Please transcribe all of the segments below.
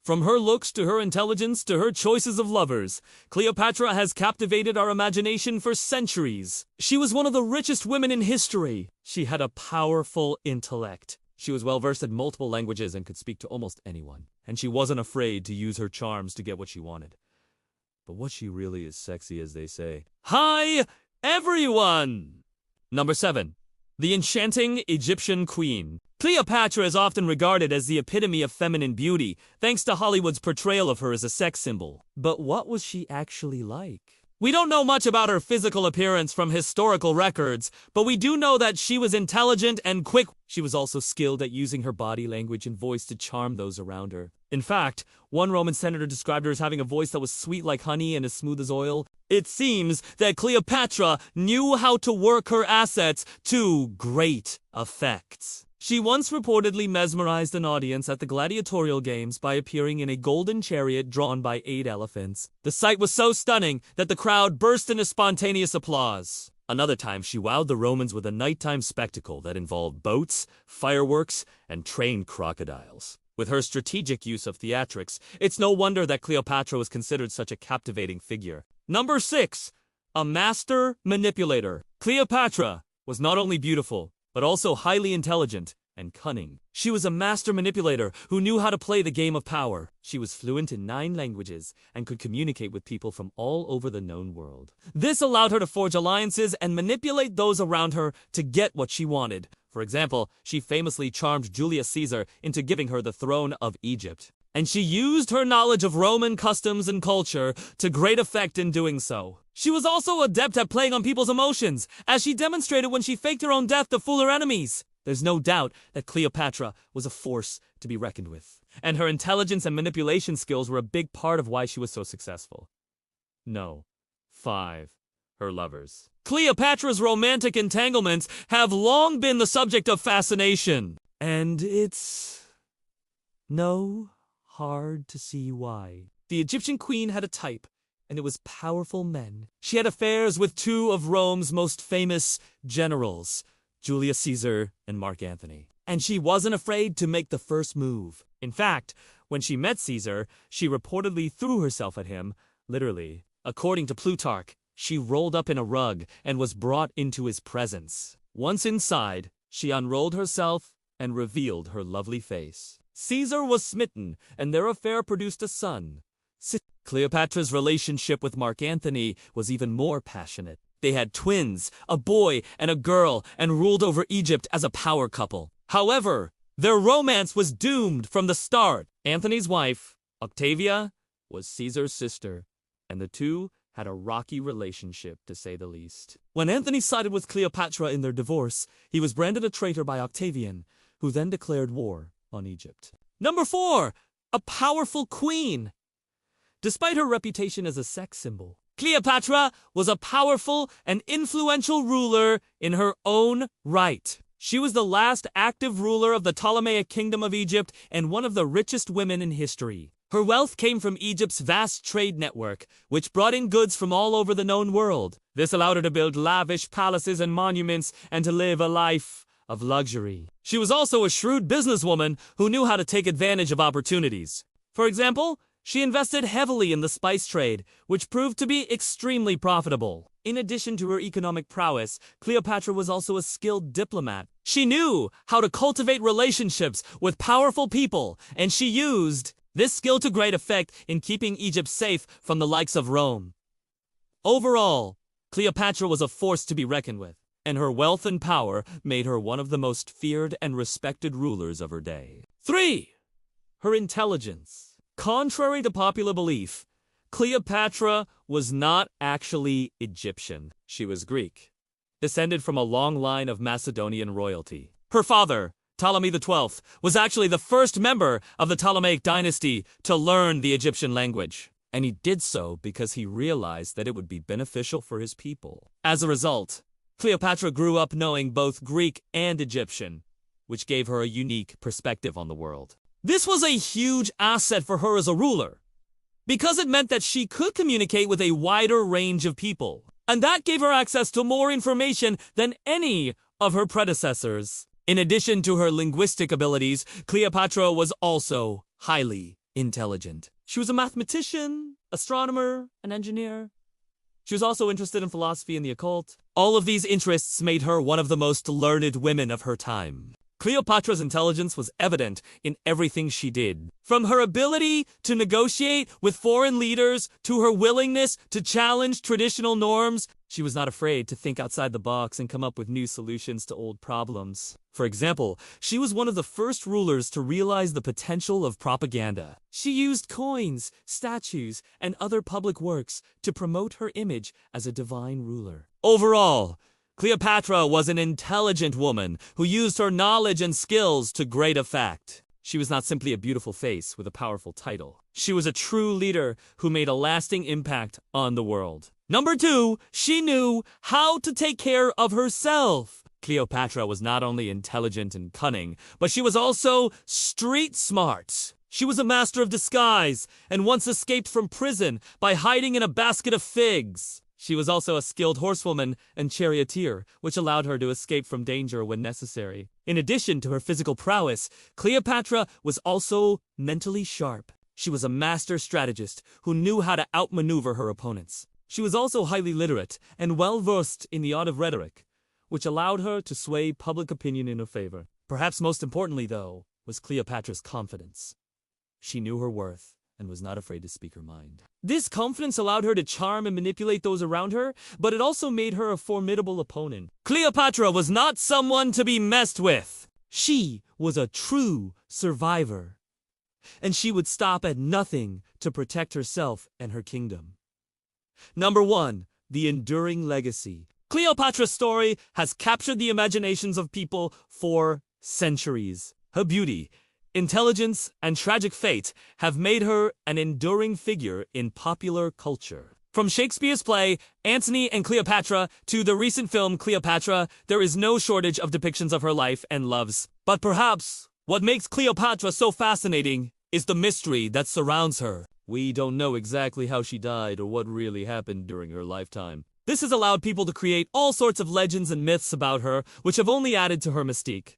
From her looks to her intelligence to her choices of lovers, Cleopatra has captivated our imagination for centuries. She was one of the richest women in history. She had a powerful intellect. She was well versed in multiple languages and could speak to almost anyone. And she wasn't afraid to use her charms to get what she wanted. But was she really as sexy as they say? Hi, everyone! Number 7. The enchanting Egyptian queen. Cleopatra is often regarded as the epitome of feminine beauty, thanks to Hollywood's portrayal of her as a sex symbol. But what was she actually like? We don't know much about her physical appearance from historical records, but we do know that she was intelligent and quick. She was also skilled at using her body language and voice to charm those around her. In fact, one Roman senator described her as having a voice that was sweet like honey and as smooth as oil. It seems that Cleopatra knew how to work her assets to great effect. She once reportedly mesmerized an audience at the gladiatorial games by appearing in a golden chariot drawn by 8 elephants. The sight was so stunning that the crowd burst into spontaneous applause. Another time, she wowed the Romans with a nighttime spectacle that involved boats, fireworks, and trained crocodiles. With her strategic use of theatrics, it's no wonder that Cleopatra was considered such a captivating figure. Number 6. A master manipulator. Cleopatra was not only beautiful, but also highly intelligent and cunning. She was a master manipulator who knew how to play the game of power. She was fluent in 9 languages and could communicate with people from all over the known world. This allowed her to forge alliances and manipulate those around her to get what she wanted. For example, she famously charmed Julius Caesar into giving her the throne of Egypt. And she used her knowledge of Roman customs and culture to great effect in doing so. She was also adept at playing on people's emotions, as she demonstrated when she faked her own death to fool her enemies. There's no doubt that Cleopatra was a force to be reckoned with, and her intelligence and manipulation skills were a big part of why she was so successful. No. 5. Her lovers. Cleopatra's romantic entanglements have long been the subject of fascination, and it's hard to see why. The Egyptian queen had a type, and it was powerful men. She had affairs with 2 of Rome's most famous generals, Julius Caesar and Mark Antony. And she wasn't afraid to make the first move. In fact, when she met Caesar, she reportedly threw herself at him, literally. According to Plutarch, she rolled up in a rug and was brought into his presence. Once inside, she unrolled herself and revealed her lovely face. Caesar was smitten, and their affair produced a son. Cleopatra's relationship with Mark Antony was even more passionate. They had twins, a boy and a girl, and ruled over Egypt as a power couple. However, their romance was doomed from the start. Antony's wife, Octavia, was Caesar's sister, and the two had a rocky relationship, to say the least. When Antony sided with Cleopatra in their divorce, he was branded a traitor by Octavian, who then declared war on Egypt. Number 4. A powerful queen. Despite her reputation as a sex symbol, Cleopatra was a powerful and influential ruler in her own right. She was the last active ruler of the Ptolemaic kingdom of Egypt and one of the richest women in history. Her wealth came from Egypt's vast trade network, which brought in goods from all over the known world. This allowed her to build lavish palaces and monuments and to live a life of luxury. She was also a shrewd businesswoman who knew how to take advantage of opportunities. For example, she invested heavily in the spice trade, which proved to be extremely profitable. In addition to her economic prowess, Cleopatra was also a skilled diplomat. She knew how to cultivate relationships with powerful people, and she used this skill to great effect in keeping Egypt safe from the likes of Rome. Overall, Cleopatra was a force to be reckoned with, and her wealth and power made her one of the most feared and respected rulers of her day. 3. Her intelligence. Contrary to popular belief, Cleopatra was not actually Egyptian. She was Greek, descended from a long line of Macedonian royalty. Her father, Ptolemy XII, was actually the first member of the Ptolemaic dynasty to learn the Egyptian language. And he did so because he realized that it would be beneficial for his people. As a result, Cleopatra grew up knowing both Greek and Egyptian, which gave her a unique perspective on the world. This was a huge asset for her as a ruler, because it meant that she could communicate with a wider range of people, and that gave her access to more information than any of her predecessors. In addition to her linguistic abilities, Cleopatra was also highly intelligent. She was a mathematician, astronomer, an engineer. She was also interested in philosophy and the occult. All of these interests made her one of the most learned women of her time. Cleopatra's intelligence was evident in everything she did. From her ability to negotiate with foreign leaders to her willingness to challenge traditional norms, she was not afraid to think outside the box and come up with new solutions to old problems. For example, she was one of the first rulers to realize the potential of propaganda. She used coins, statues, and other public works to promote her image as a divine ruler. Overall, Cleopatra was an intelligent woman who used her knowledge and skills to great effect. She was not simply a beautiful face with a powerful title. She was a true leader who made a lasting impact on the world. Number 2, she knew how to take care of herself. Cleopatra was not only intelligent and cunning, but she was also street smart. She was a master of disguise and once escaped from prison by hiding in a basket of figs. She was also a skilled horsewoman and charioteer, which allowed her to escape from danger when necessary. In addition to her physical prowess, Cleopatra was also mentally sharp. She was a master strategist who knew how to outmaneuver her opponents. She was also highly literate and well-versed in the art of rhetoric, which allowed her to sway public opinion in her favor. Perhaps most importantly, though, was Cleopatra's confidence. She knew her worth and was not afraid to speak her mind. This confidence allowed her to charm and manipulate those around her, but it also made her a formidable opponent. Cleopatra was not someone to be messed with. She was a true survivor, and she would stop at nothing to protect herself and her kingdom. Number 1, the enduring legacy. Cleopatra's story has captured the imaginations of people for centuries. Her beauty, intelligence, and tragic fate have made her an enduring figure in popular culture. From Shakespeare's play, Antony and Cleopatra, to the recent film Cleopatra, there is no shortage of depictions of her life and loves. But perhaps what makes Cleopatra so fascinating is the mystery that surrounds her. We don't know exactly how she died or what really happened during her lifetime. This has allowed people to create all sorts of legends and myths about her, which have only added to her mystique.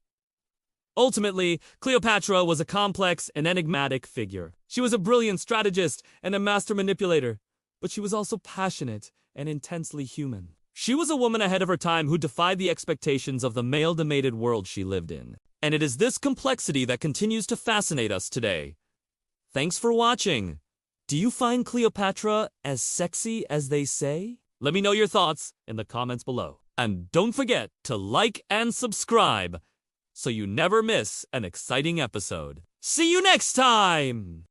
Ultimately, Cleopatra was a complex and enigmatic figure. She was a brilliant strategist and a master manipulator, but she was also passionate and intensely human. She was a woman ahead of her time who defied the expectations of the male-dominated world she lived in. And it is this complexity that continues to fascinate us today. Thanks for watching. Do you find Cleopatra as sexy as they say? Let me know your thoughts in the comments below. And don't forget to like and subscribe so you never miss an exciting episode. See you next time!